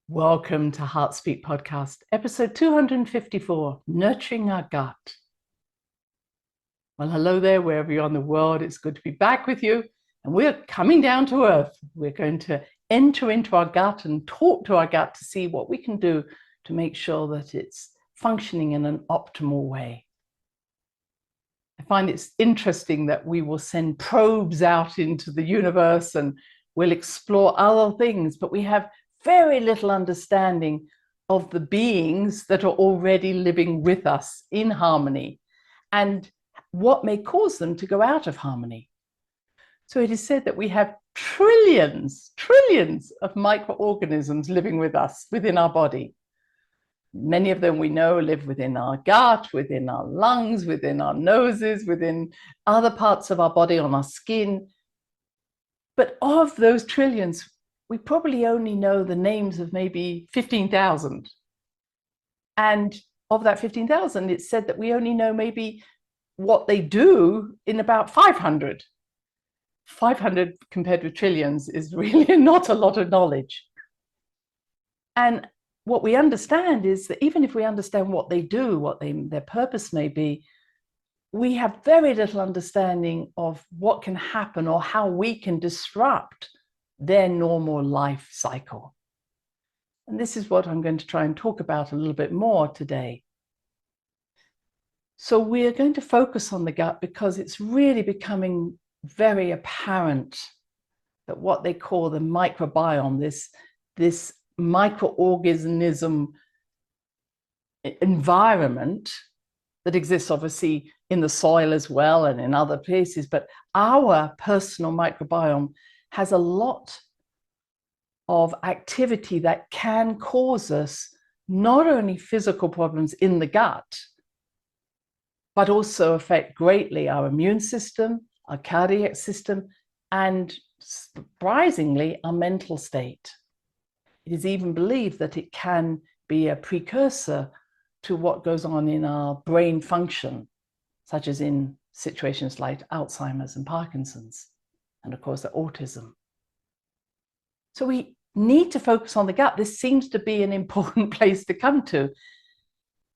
Welcome to Heart Speak Podcast, episode 254, Nurturing Our Gut. Well, hello there, wherever you are in the world. It's good to be back with you. And we're coming down to earth. We're going to enter into our gut and talk to our gut to see what we can do to make sure that it's functioning in an optimal way. I find it's interesting that we will send probes out into the universe and we'll explore other things, but we have very little understanding of the beings that are already living with us in harmony and what may cause them to go out of harmony. So it is said that we have trillions of microorganisms living with us within our body. Many of them we know live within our gut, within our lungs, within our noses, within other parts of our body, on our skin. But of those trillions, we probably only know the names of maybe 15,000. And of that 15,000, it's said that we only know maybe what they do in about 500. 500 compared with trillions is really not a lot of knowledge. And what we understand is that even if we understand what they do, what their purpose may be, we have very little understanding of what can happen or how we can disrupt their normal life cycle. And this is what I'm going to try and talk about a little bit more today. So we're going to focus on the gut because it's really becoming very apparent that what they call the microbiome, this microorganism environment that exists obviously in the soil as well and in other places, but our personal microbiome has a lot of activity that can cause us not only physical problems in the gut, but also affect greatly our immune system, our cardiac system, and surprisingly, our mental state. It is even believed that it can be a precursor to what goes on in our brain function, such as in situations like Alzheimer's and Parkinson's, and of course, the autism. So we need to focus on the gut. This seems to be an important place to come to.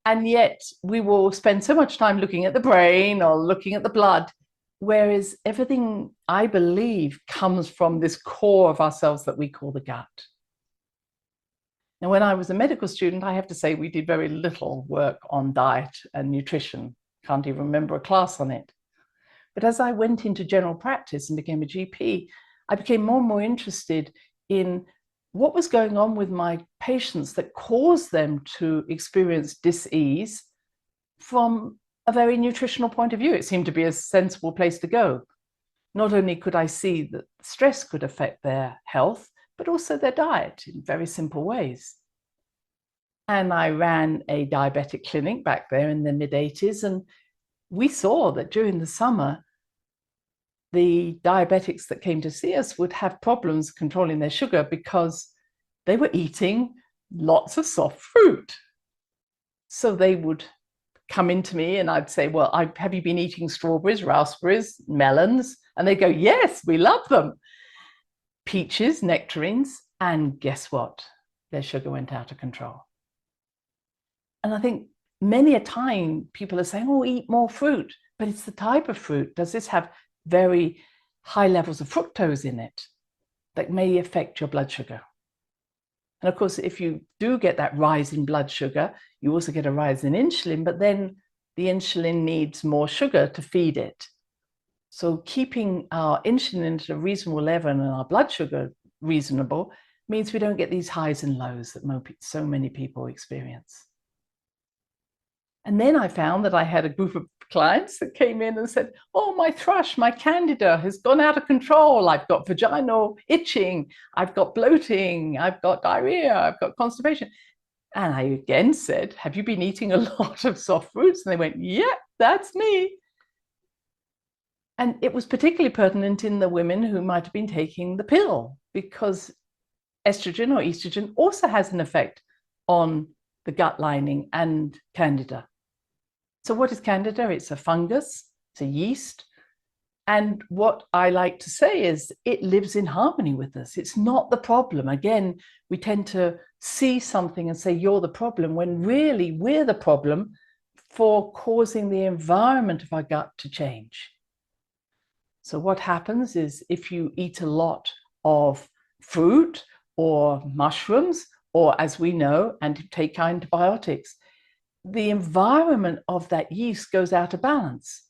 And yet we will spend so much time looking at the brain or looking at the blood, whereas everything, I believe, comes from this core of ourselves that we call the gut. Now, when I was a medical student, I have to say we did very little work on diet and nutrition. Can't even remember a class on it. But as I went into general practice and became a GP, I became more and more interested in what was going on with my patients that caused them to experience dis-ease from a very nutritional point of view. It seemed to be a sensible place to go. Not only could I see that stress could affect their health, but also their diet in very simple ways. And I ran a diabetic clinic back there in the mid-80s, and we saw that during the summer, the diabetics that came to see us would have problems controlling their sugar because they were eating lots of soft fruit. So they would come into me and I'd say, well, have you been eating strawberries, raspberries, melons? And they'd go, yes, we love them. Peaches, nectarines, and guess what? Their sugar went out of control. And I think many a time people are saying, oh, eat more fruit, but it's the type of fruit. Does this have very high levels of fructose in it that may affect your blood sugar? And of course, if you do get that rise in blood sugar, you also get a rise in insulin, but then the insulin needs more sugar to feed it. So keeping our insulin at a reasonable level and our blood sugar reasonable means we don't get these highs and lows that so many people experience. And then I found that I had a group of clients that came in and said, oh, my thrush, my candida has gone out of control. I've got vaginal itching. I've got bloating. I've got diarrhea. I've got constipation. And I again said, have you been eating a lot of soft fruits? And they went, yeah, that's me. And it was particularly pertinent in the women who might have been taking the pill because estrogen or estrogen also has an effect on the gut lining and candida. So what is candida? It's a fungus, it's a yeast. And what I like to say is it lives in harmony with us. It's not the problem. Again, we tend to see something and say you're the problem, when really we're the problem for causing the environment of our gut to change. So what happens is if you eat a lot of fruit or mushrooms, or as we know, and take antibiotics, the environment of that yeast goes out of balance.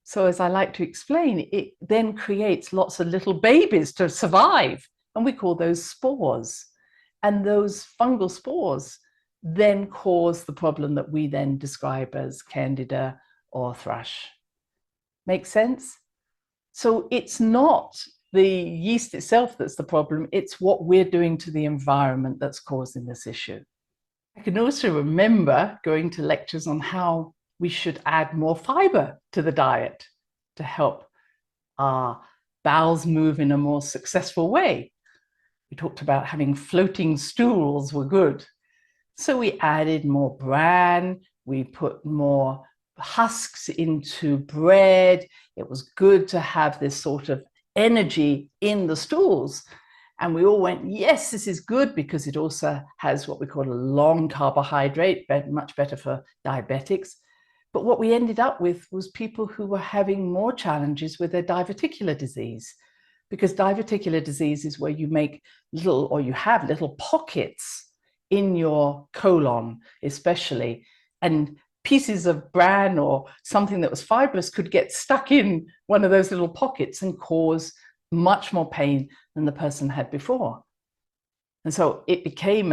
So as I like to explain, it then creates lots of little babies to survive, and we call those spores. And those fungal spores then cause the problem that we then describe as candida or thrush. Make sense? So it's not the yeast itself that's the problem, it's what we're doing to the environment that's causing this issue. I can also remember going to lectures on how we should add more fiber to the diet to help our bowels move in a more successful way. We talked about having floating stools were good. So we added more bran, we put more husks into bread. It was good to have this sort of energy in the stools. And we all went, yes, this is good because it also has what we call a long carbohydrate, much better for diabetics. But what we ended up with was people who were having more challenges with their diverticular disease, because diverticular disease is where you make little, or you have little pockets in your colon, especially, and pieces of bran or something that was fibrous could get stuck in one of those little pockets and cause much more pain than the person had before. And so it became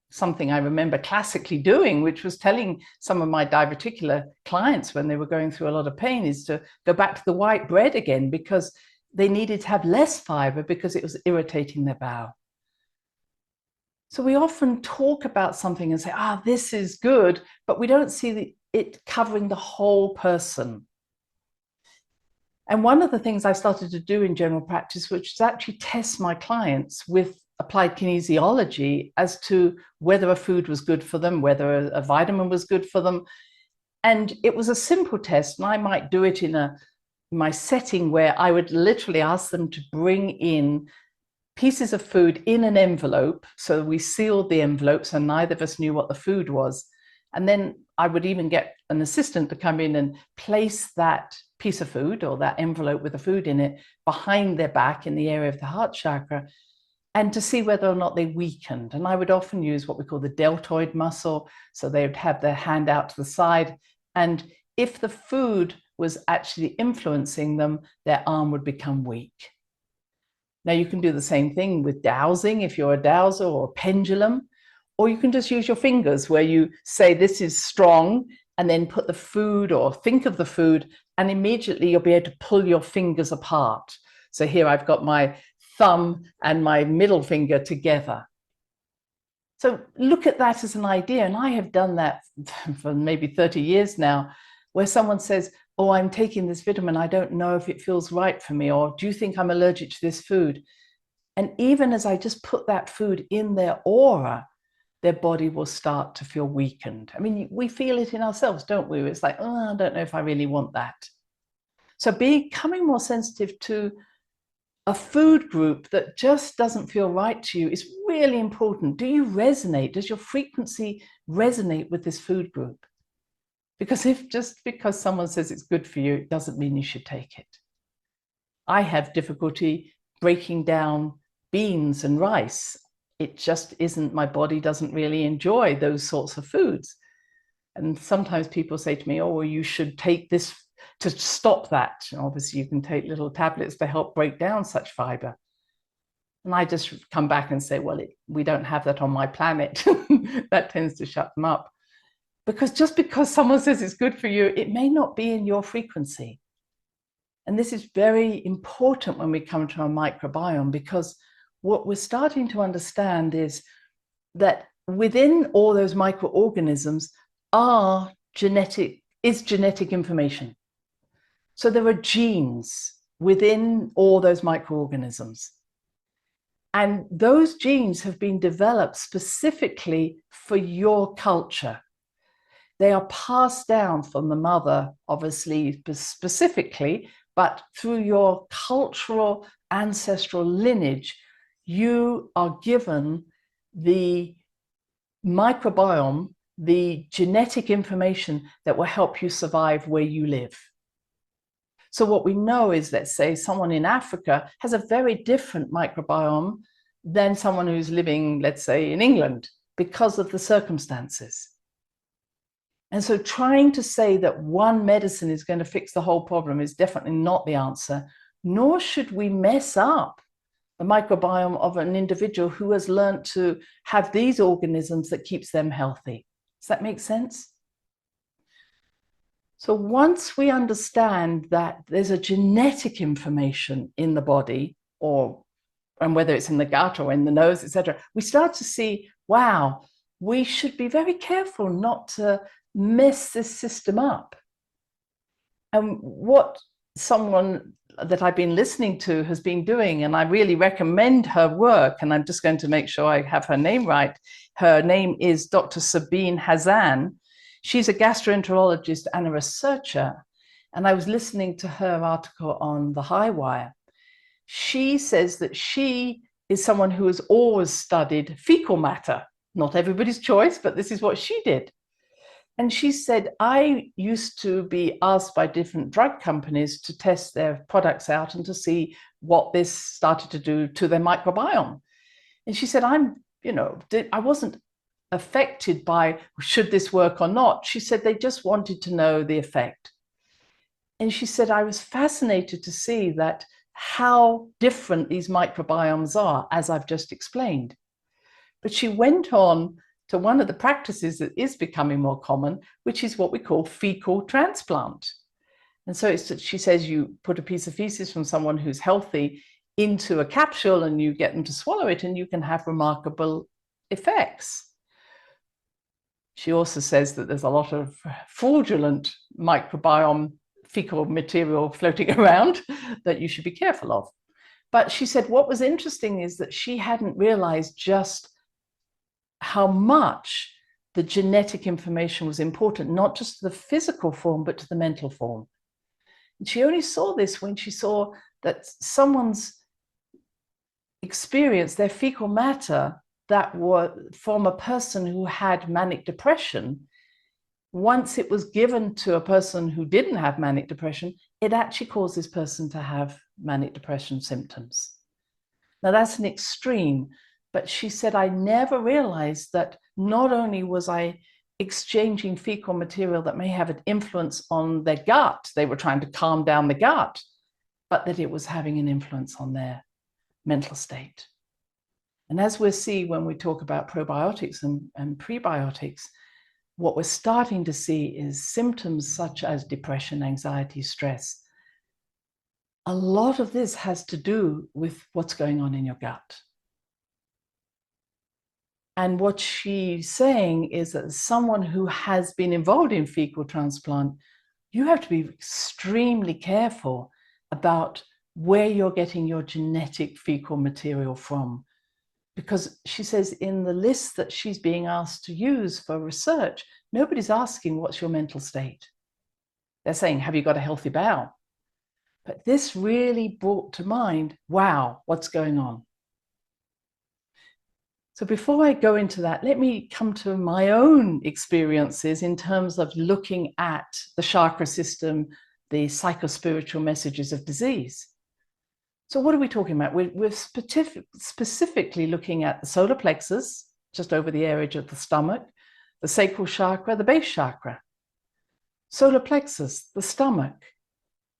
something I remember classically doing, which was telling some of my diverticular clients when they were going through a lot of pain, is to go back to the white bread again, because they needed to have less fiber because it was irritating their bowel. So we often talk about something and say, this is good, but we don't see it covering the whole person. And one of the things I started to do in general practice, which is actually test my clients with applied kinesiology as to whether a food was good for them, whether a vitamin was good for them. And it was a simple test, and I might do it in my setting where I would literally ask them to bring in pieces of food in an envelope. So we sealed the envelope so neither of us knew what the food was. And then I would even get an assistant to come in and place that piece of food or that envelope with the food in it behind their back in the area of the heart chakra, and to see whether or not they weakened. And I would often use what we call the deltoid muscle. So they would have their hand out to the side. And if the food was actually influencing them, their arm would become weak. Now you can do the same thing with dowsing if you're a dowser or a pendulum, or you can just use your fingers where you say this is strong and then put the food or think of the food, and immediately you'll be able to pull your fingers apart. So here I've got my thumb and my middle finger together. So look at that as an idea. And I have done that for maybe 30 years now, where someone says, oh, I'm taking this vitamin, I don't know if it feels right for me, or do you think I'm allergic to this food? And even as I just put that food in their aura, their body will start to feel weakened. I mean, we feel it in ourselves, don't we? It's like, I don't know if I really want that. So becoming more sensitive to a food group that just doesn't feel right to you is really important. Do you resonate? Does your frequency resonate with this food group? Because just because someone says it's good for you, it doesn't mean you should take it. I have difficulty breaking down beans and rice. It just isn't, my body doesn't really enjoy those sorts of foods. And sometimes people say to me, oh, well, you should take this to stop that. And obviously you can take little tablets to help break down such fiber. And I just come back and say, well, we don't have that on my planet. That tends to shut them up. Because just because someone says it's good for you, it may not be in your frequency. And this is very important when we come to our microbiome, because what we're starting to understand is that within all those microorganisms is genetic information. So there are genes within all those microorganisms. And those genes have been developed specifically for your culture. They are passed down from the mother, obviously, specifically, but through your cultural ancestral lineage, you are given the microbiome the genetic information that will help you survive where you live. So what we know is, let's say someone in Africa has a very different microbiome than someone who's living, let's say, in England, because of the circumstances. And so trying to say that one medicine is going to fix the whole problem is definitely not the answer, nor should we mess up the microbiome of an individual who has learned to have these organisms that keeps them healthy. Does that make sense? So once we understand that there's a genetic information in the body, and whether it's in the gut or in the nose, etc., we start to see, wow, we should be very careful not to mess this system up. And what someone that I've been listening to has been doing, and I really recommend her work, and I'm just going to make sure I have her name right. Her name is Dr. Sabine Hazan. She's a gastroenterologist and a researcher, and I was listening to her article on the High Wire. She says that she is someone who has always studied fecal matter. Not everybody's choice, but this is what she did. And she said, I used to be asked by different drug companies to test their products out and to see what this started to do to their microbiome. And she said, I wasn't affected by should this work or not. She said they just wanted to know the effect. And she said, I was fascinated to see that how different these microbiomes are, as I've just explained. But she went on to one of the practices that is becoming more common, which is what we call fecal transplant. And so she says you put a piece of feces from someone who's healthy into a capsule and you get them to swallow it, and you can have remarkable effects. She also says that there's a lot of fraudulent microbiome fecal material floating around that you should be careful of. But she said what was interesting is that she hadn't realized just how much the genetic information was important, not just to the physical form, but to the mental form. And she only saw this when she saw that someone's experience, their fecal matter, that were from a person who had manic depression, once it was given to a person who didn't have manic depression, it actually caused this person to have manic depression symptoms. Now that's an extreme, but she said, I never realized that not only was I exchanging fecal material that may have an influence on their gut, they were trying to calm down the gut, but that it was having an influence on their mental state. And as we'll see when we talk about probiotics and prebiotics, what we're starting to see is symptoms such as depression, anxiety, stress. A lot of this has to do with what's going on in your gut. And what she's saying is that someone who has been involved in fecal transplant, you have to be extremely careful about where you're getting your genetic fecal material from. Because she says in the list that she's being asked to use for research, nobody's asking what's your mental state. They're saying, have you got a healthy bowel? But this really brought to mind, wow, what's going on? So before I go into that, let me come to my own experiences in terms of looking at the chakra system, the psychospiritual messages of disease. So what are we talking about? We're specifically looking at the solar plexus, just over the area of the stomach, the sacral chakra, the base chakra. Solar plexus, the stomach.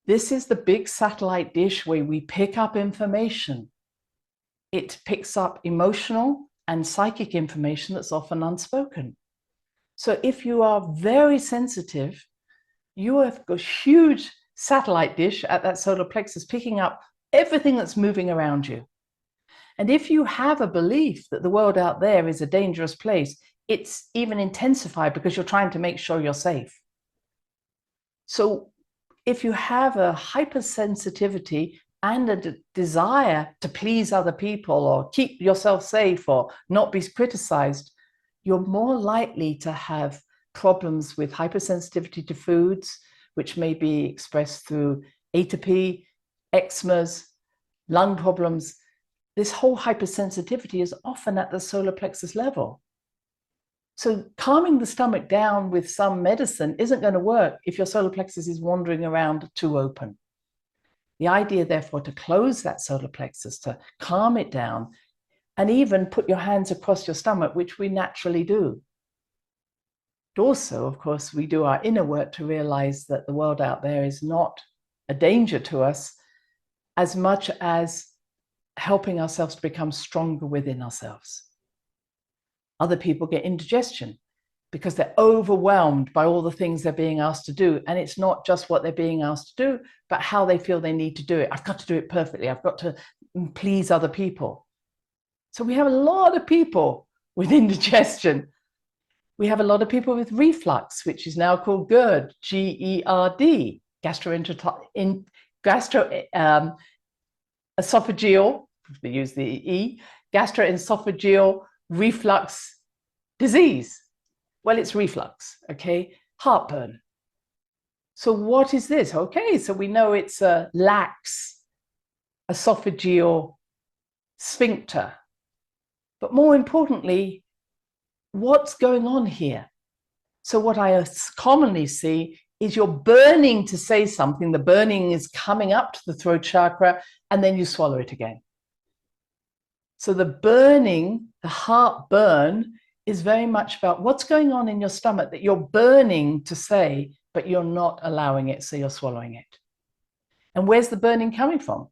This is the big satellite dish where we pick up information. It picks up emotional and psychic information that's often unspoken. So if you are very sensitive, you have a huge satellite dish at that solar plexus picking up everything that's moving around you. And if you have a belief that the world out there is a dangerous place, it's even intensified because you're trying to make sure you're safe. So if you have a hypersensitivity and a desire to please other people or keep yourself safe or not be criticized, you're more likely to have problems with hypersensitivity to foods, which may be expressed through atopy, eczemas, lung problems. This whole hypersensitivity is often at the solar plexus level. So calming the stomach down with some medicine isn't going to work if your solar plexus is wandering around too open. The idea, therefore, to close that solar plexus, to calm it down, and even put your hands across your stomach, which we naturally do. But also, of course, we do our inner work to realize that the world out there is not a danger to us as much as helping ourselves to become stronger within ourselves. Other people get indigestion because they're overwhelmed by all the things they're being asked to do. And it's not just what they're being asked to do, but how they feel they need to do it. I've got to do it perfectly. I've got to please other people. So we have a lot of people with indigestion. We have a lot of people with reflux, which is now called GERD, G-E-R-D, esophageal, we use the E, gastroesophageal reflux disease. Well, it's reflux, okay? Heartburn. So what is this? Okay, so we know it's a lax esophageal sphincter. But more importantly, what's going on here? So what I commonly see is you're burning to say something. The burning is coming up to the throat chakra, and then you swallow it again. So the burning, the heartburn, is very much about what's going on in your stomach that you're burning to say, but you're not allowing it, so you're swallowing it. And where's the burning coming from?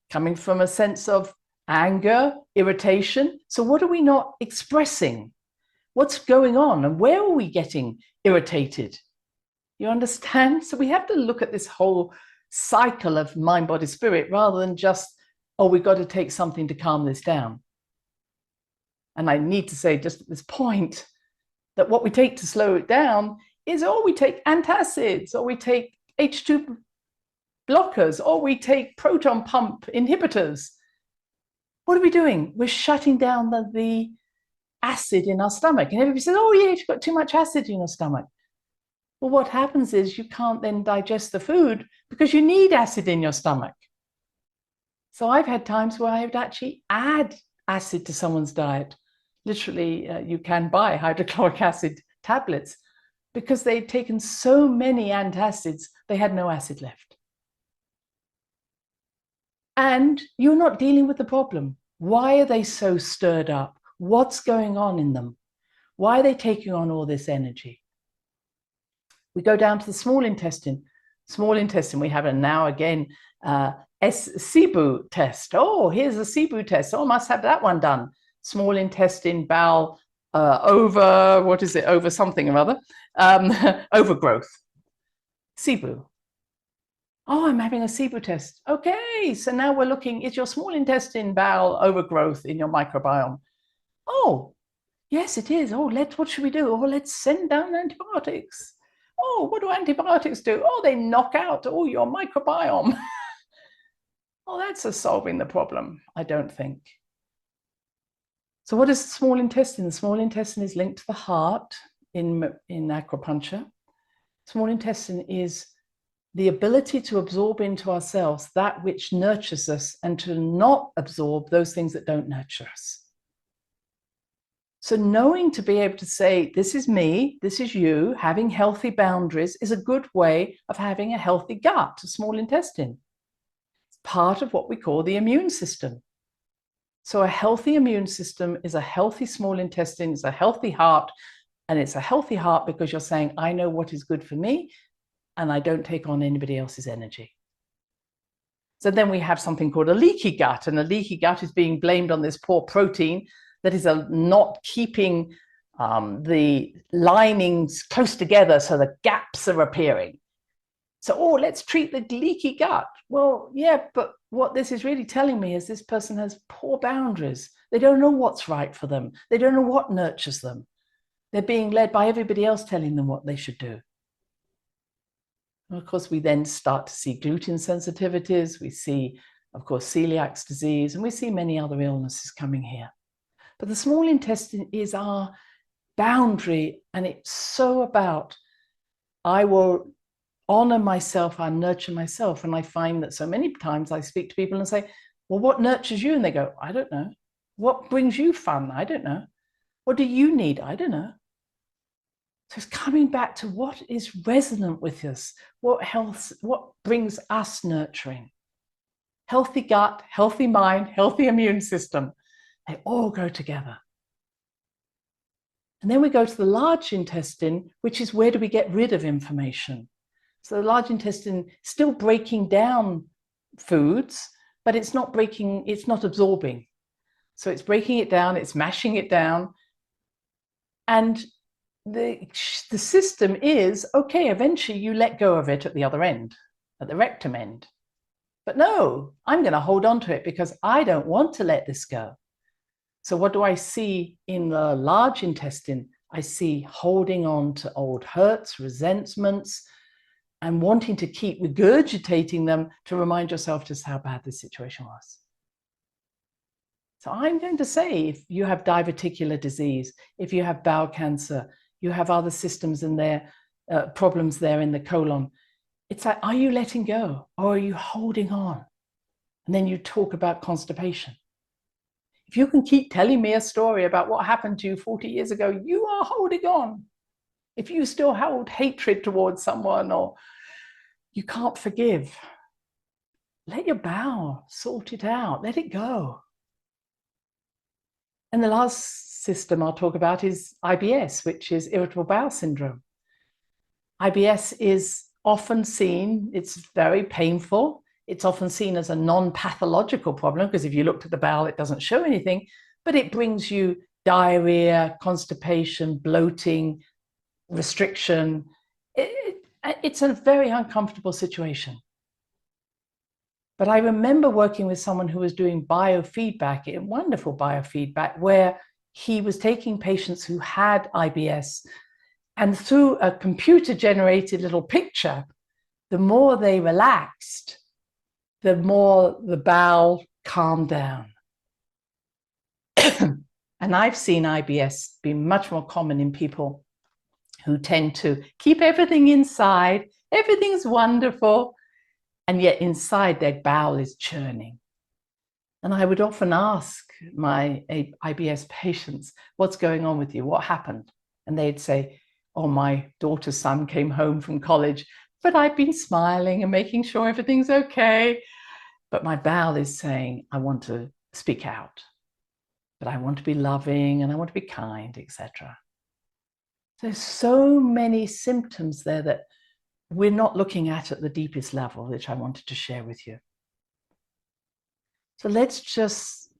Coming from a sense of anger, irritation. So what are we not expressing? What's going on? And where are we getting irritated? You understand? So we have to look at this whole cycle of mind, body, spirit, rather than just, oh, we've got to take something to calm this down. And I need to say just at this point that what we take to slow it down is, oh, we take antacids, or we take H2 blockers, or we take proton pump inhibitors. What are we doing? We're shutting down the acid in our stomach. And everybody says, oh, yeah, you've got too much acid in your stomach. Well, what happens is you can't then digest the food because you need acid in your stomach. So I've had times where I would actually add acid to someone's diet. Literally, you can buy hydrochloric acid tablets because they'd taken so many antacids, they had no acid left. And you're not dealing with the problem. Why are they so stirred up? What's going on in them? Why are they taking on all this energy? We go down to the small intestine. Small intestine, we have a now again SIBO test. Oh, here's a SIBO test. Oh, must have that one done. Small intestine, bowel, over something or other, overgrowth. SIBO. Oh, I'm having a SIBO test. Okay, so now we're looking, is your small intestine, bowel, overgrowth in your microbiome? Oh, yes, it is. Oh, what should we do? Oh, let's send down antibiotics. Oh, what do antibiotics do? Oh, they knock out all your microbiome. Oh, that's solving the problem, I don't think. So what is the small intestine? The small intestine is linked to the heart in acupuncture. Small intestine is the ability to absorb into ourselves that which nurtures us and to not absorb those things that don't nurture us. So knowing to be able to say, this is me, this is you, having healthy boundaries is a good way of having a healthy gut, a small intestine. It's part of what we call the immune system. So a healthy immune system is a healthy small intestine, it's a healthy heart, and it's a healthy heart because you're saying, I know what is good for me, and I don't take on anybody else's energy. So then we have something called a leaky gut, and a leaky gut is being blamed on this poor protein that is not keeping the linings close together, so the gaps are appearing. So, oh, let's treat the leaky gut. Well, yeah, but what this is really telling me is this person has poor boundaries. They don't know what's right for them. They don't know what nurtures them. They're being led by everybody else telling them what they should do. And of course, we then start to see gluten sensitivities. We see, of course, celiac disease, and we see many other illnesses coming here. But the small intestine is our boundary, and it's so about, I will honor myself, I nurture myself. And I find that so many times I speak to people and say, well, what nurtures you? And they go, I don't know. What brings you fun? I don't know. What do you need? I don't know. So it's coming back to what is resonant with us, what brings us nurturing. Healthy gut, healthy mind, healthy immune system, they all go together. And then we go to the large intestine, which is where do we get rid of information? So the large intestine still breaking down foods, but it's not absorbing. So it's breaking it down, it's mashing it down. And the system is, okay, eventually you let go of it at the other end, at the rectum end. But no, I'm going to hold on to it because I don't want to let this go. So what do I see in the large intestine? I see holding on to old hurts, resentments, and wanting to keep regurgitating them to remind yourself just how bad this situation was. So I'm going to say, if you have diverticular disease, if you have bowel cancer, you have other systems in there, problems there in the colon, it's like, are you letting go or are you holding on? And then you talk about constipation. If you can keep telling me a story about what happened to you 40 years ago, you are holding on. If you still hold hatred towards someone or you can't forgive, let your bowel sort it out, let it go. And the last system I'll talk about is IBS, which is irritable bowel syndrome. IBS is often seen, it's very painful. It's often seen as a non-pathological problem because if you looked at the bowel, it doesn't show anything, but it brings you diarrhea, constipation, bloating, restriction. It's a very uncomfortable situation. But I remember working with someone who was doing biofeedback, wonderful biofeedback, where he was taking patients who had IBS, and through a computer-generated little picture, the more they relaxed, the more the bowel calmed down. And I've seen IBS be much more common in people who tend to keep everything inside, everything's wonderful, and yet inside their bowel is churning. And I would often ask my IBS patients, what's going on with you? What happened? And they'd say, oh, my daughter's son came home from college, but I've been smiling and making sure everything's okay. But my bowel is saying, I want to speak out, but I want to be loving and I want to be kind, etc. There's so many symptoms there that we're not looking at the deepest level, which I wanted to share with you. So let's just,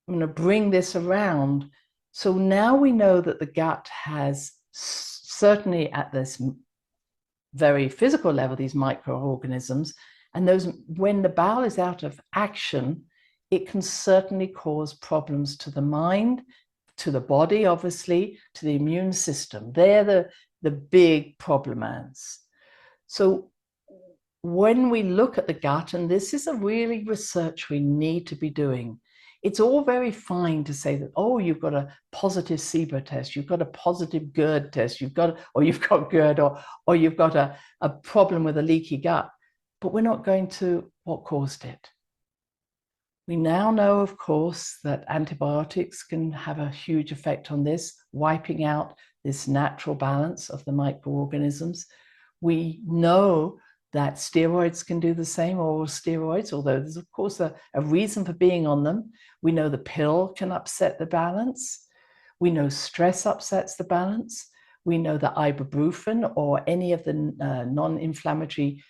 I'm going to bring this around. So now we know that the gut has, certainly at this very physical level, these microorganisms, and those, when the bowel is out of action, it can certainly cause problems to the mind, to the body, obviously, to the immune system. They're the big problems. So when we look at the gut, and this is a really research we need to be doing, it's all very fine to say that, oh, you've got a positive SIBO test, you've got a positive GERD test, you've got GERD, or you've got a problem with a leaky gut, but we're not going to what caused it. We now know, of course, that antibiotics can have a huge effect on this, wiping out this natural balance of the microorganisms. We know that steroids can do the same, oral steroids, although there's, of course, a reason for being on them. We know the pill can upset the balance. We know stress upsets the balance. We know that ibuprofen or any of the non-inflammatory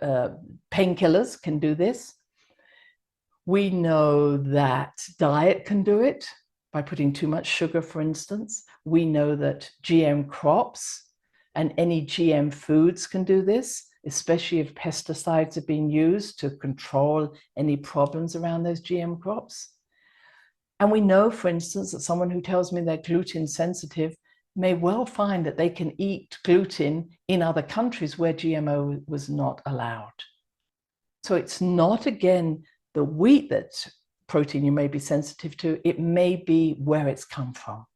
painkillers can do this. We know that diet can do it by putting too much sugar, for instance. We know that GM crops and any GM foods can do this, especially if pesticides have been used to control any problems around those GM crops. And we know, for instance, that someone who tells me they're gluten sensitive may well find that they can eat gluten in other countries where GMO was not allowed. So it's not, again, the wheat that protein you may be sensitive to, it may be where it's come from.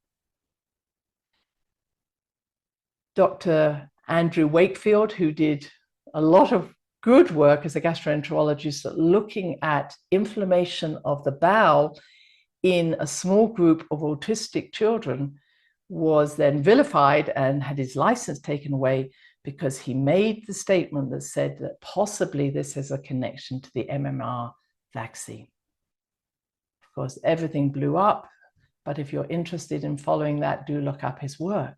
Dr. Andrew Wakefield, who did a lot of good work as a gastroenterologist at looking at inflammation of the bowel in a small group of autistic children, was then vilified and had his license taken away because he made the statement that said that possibly this has a connection to the MMR vaccine. Of course, everything blew up, but if you're interested in following that, do look up his work.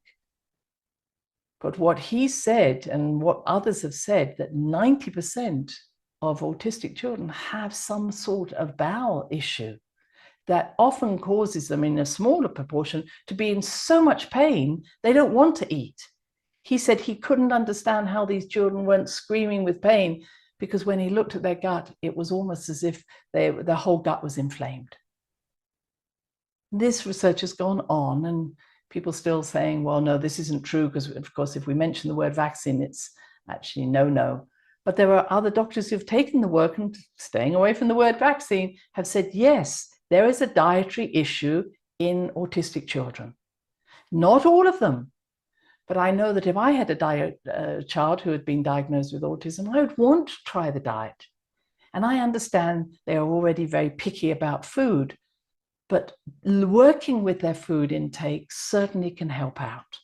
But what he said, and what others have said, that 90% of autistic children have some sort of bowel issue that often causes them, in a smaller proportion, to be in so much pain they don't want to eat. He said he couldn't understand how these children weren't screaming with pain, because when he looked at their gut, it was almost as if their whole gut was inflamed. This research has gone on, and people still saying, well, no, this isn't true, because of course, if we mention the word vaccine, it's actually no. But there are other doctors who've taken the work and, staying away from the word vaccine, have said, yes, there is a dietary issue in autistic children. Not all of them, but I know that if I had a child who had been diagnosed with autism, I would want to try the diet. And I understand they are already very picky about food, but working with their food intake certainly can help out.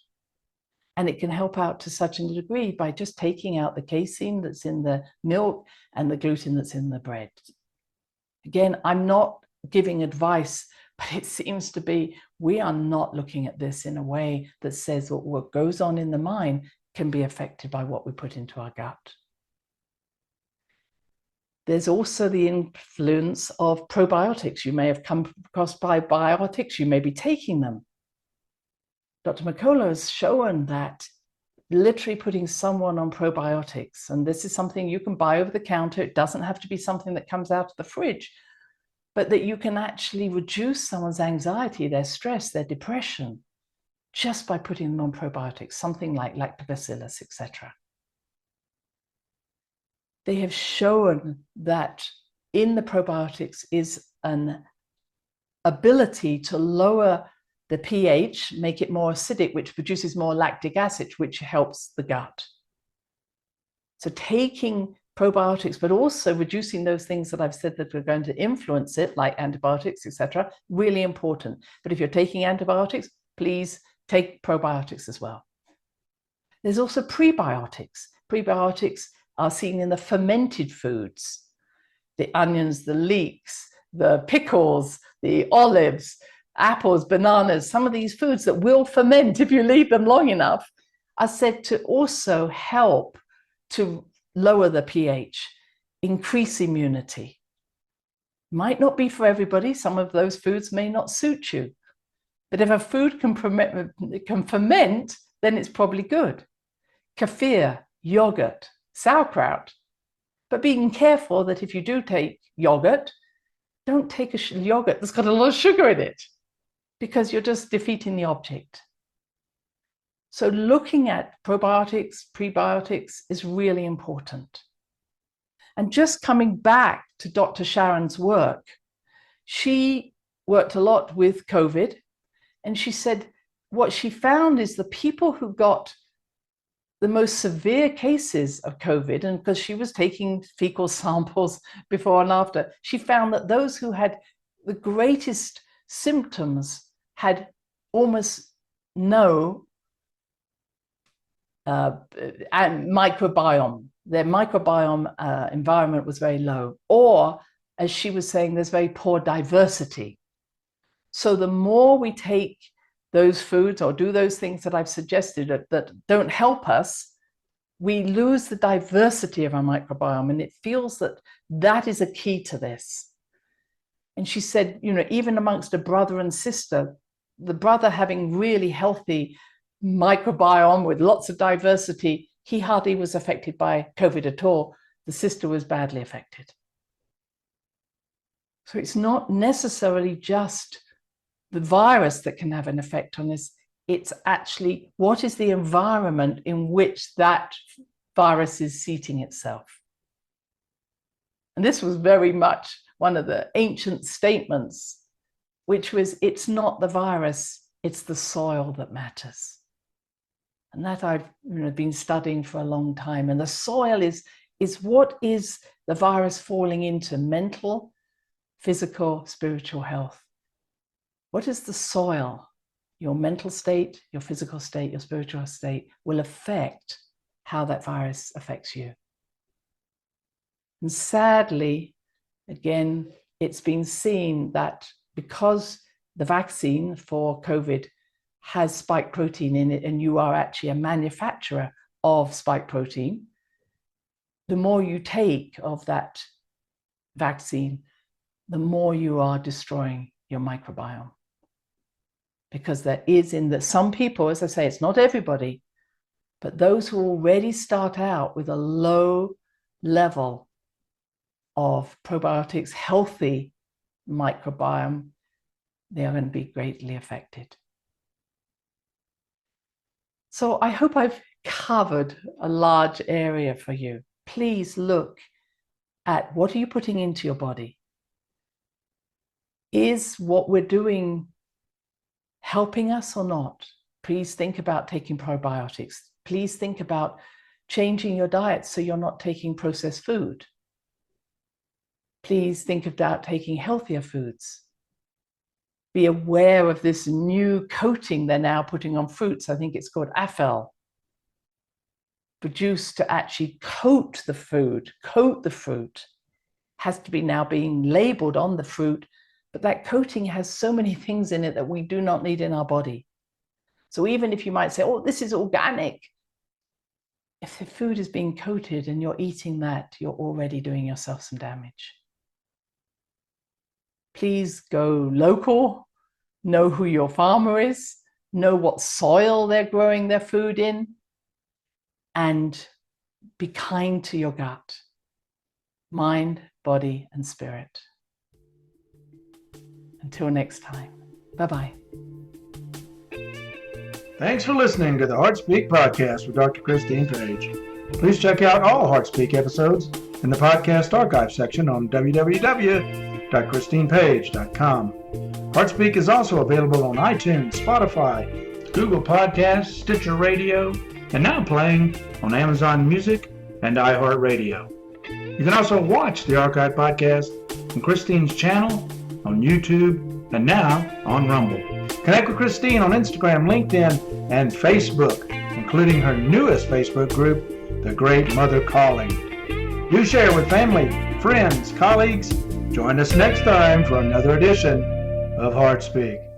And it can help out to such a degree by just taking out the casein that's in the milk and the gluten that's in the bread. Again, I'm not giving advice, but it seems to be we are not looking at this in a way that says that what goes on in the mind can be affected by what we put into our gut. There's also the influence of probiotics. You may have come across probiotics, you may be taking them. Dr. McCullough has shown that literally putting someone on probiotics, and this is something you can buy over the counter, it doesn't have to be something that comes out of the fridge, but that you can actually reduce someone's anxiety, their stress, their depression, just by putting them on probiotics, something like lactobacillus, etc. They have shown that in the probiotics is an ability to lower the pH, make it more acidic, which produces more lactic acid, which helps the gut. So taking probiotics, but also reducing those things that I've said that are going to influence it, like antibiotics, etc., really important. But if you're taking antibiotics, please take probiotics as well. There's also prebiotics. Prebiotics are seen in the fermented foods, the onions, the leeks, the pickles, the olives, apples, bananas. Some of these foods that will ferment if you leave them long enough are said to also help to lower the pH, increase immunity. Might not be for everybody. Some of those foods may not suit you. But if a food can ferment, then it's probably good. Kefir, yogurt, sauerkraut. But being careful that if you do take yogurt, don't take a yogurt that's got a lot of sugar in it, because you're just defeating the object. So looking at probiotics, prebiotics is really important. And just coming back to Dr. Sharon's work, she worked a lot with COVID, and she said what she found is the people who got the most severe cases of COVID, and because she was taking fecal samples before and after, she found that those who had the greatest symptoms had almost no and microbiome. Their microbiome environment was very low, or as she was saying, there's very poor diversity. So the more we take those foods or do those things that I've suggested that don't help us, we lose the diversity of our microbiome, and it feels that that is a key to this. And she said, you know, even amongst a brother and sister, the brother having really healthy microbiome with lots of diversity, he hardly was affected by COVID at all. The sister was badly affected. So it's not necessarily just the virus that can have an effect on this. It's actually what is the environment in which that virus is seating itself. And this was very much one of the ancient statements, which was, it's not the virus, it's the soil that matters. And that I've been studying for a long time. And the soil is what is the virus falling into: mental, physical, spiritual health. What is the soil? your mental state, your physical state, your spiritual state will affect how that virus affects you. And sadly, again, it's been seen that because the vaccine for COVID has spike protein in it, and you are actually a manufacturer of spike protein, the more you take of that vaccine, the more you are destroying your microbiome. Because there is some people, as I say, it's not everybody, but those who already start out with a low level of probiotics, healthy microbiome, they are going to be greatly affected. So I hope I've covered a large area for you. Please look at what are you putting into your body. Is what we're doing helping us or not? Please think about taking probiotics. Please think about changing your diet so you're not taking processed food. Please think about taking healthier foods. Be aware of this new coating they're now putting on fruits. I think it's called AFL. Produced to actually coat the fruit. Has to be now being labeled on the fruit, but that coating has so many things in it that we do not need in our body. So even if you might say, oh, this is organic, if the food is being coated and you're eating that, you're already doing yourself some damage. Please go local, know who your farmer is, know what soil they're growing their food in, and be kind to your gut, mind, body, and spirit. Until next time, bye-bye. Thanks for listening to the HeartSpeak podcast with Dr. Christine Page. Please check out all HeartSpeak episodes in the podcast archive section on www.christinepage.com. HeartSpeak is also available on iTunes, Spotify, Google Podcasts, Sticher Radio, and now playing on Amazon Music and iHeart Radio. You can also watch the archive podcast on Christine's channel, on YouTube, and now on Rumble. Connect with Christine on Instagram, LinkedIn, and Facebook, including her newest Facebook group, The Great Mother Calling. Do share with family, friends, colleagues. Join us next time for another edition of HeartSpeak.